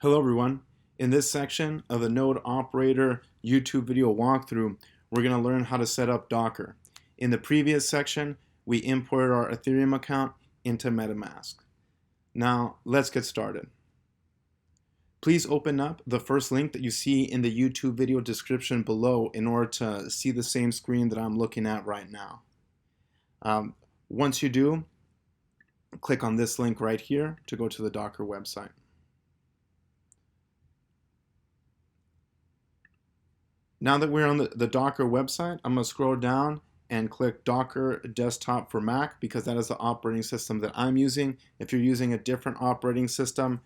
Hello everyone. In this section of the Node Operator YouTube video walkthrough, we're going to learn how to set up Docker. In the previous section, we imported our Ethereum account into MetaMask. Now, let's get started. Please open up the first link that you see in the YouTube video description below in order to see the same screen that I'm looking at right now. Once you do, click on this link right here to go to the Docker website. Now that we're on the Docker website, I'm going to scroll down and click Docker Desktop for Mac because that is the operating system that I'm using. If you're using a different operating system,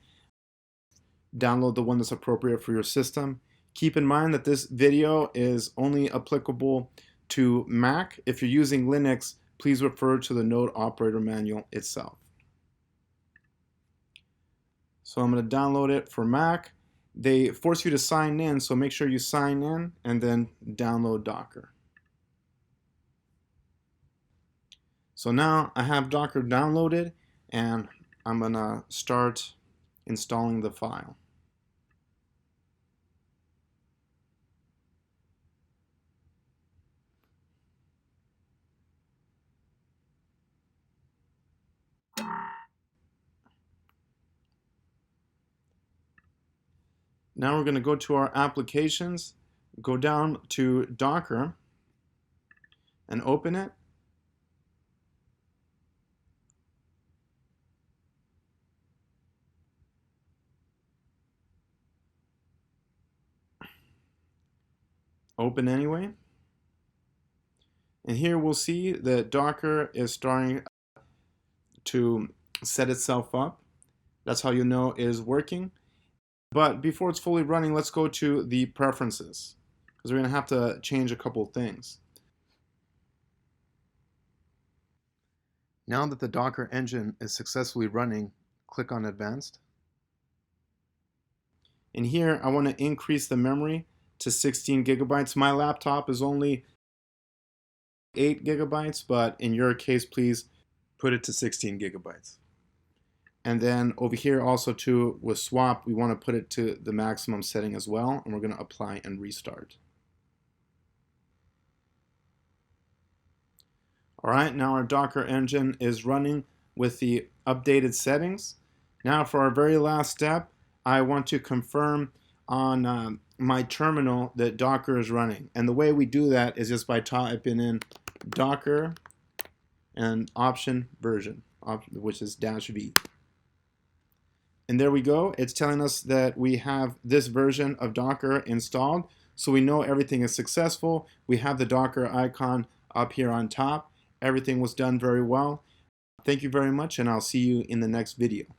download the one that's appropriate for your system. Keep in mind that this video is only applicable to Mac. If you're using Linux, please refer to the Node Operator Manual itself. So I'm going to download it for Mac. They force you to sign in, so make sure you sign in and then download Docker. So now I have Docker downloaded and I'm going to start installing the file. Now we're going to go to our applications, go down to Docker and open it. Open anyway. And here we'll see that Docker is starting to set itself up. That's how you know it is working. But before it's fully running, let's go to the preferences because we're going to have to change a couple of things. Now that the Docker engine is successfully running, click on Advanced. And here I want to increase the memory to 16 gigabytes. My laptop is only 8 gigabytes, but in your case, please put it to 16 gigabytes. And then over here also too, with swap, we want to put it to the maximum setting as well, and we're going to apply and restart. All right, now our Docker engine is running with the updated settings. Now for our very last step, I want to confirm on my terminal that Docker is running. And the way we do that is just by typing in Docker and option version, which is -v. And there we go. It's telling us that we have this version of Docker installed. So we know everything is successful. We have the Docker icon up here on top. Everything was done very well. Thank you very much, and I'll see you in the next video.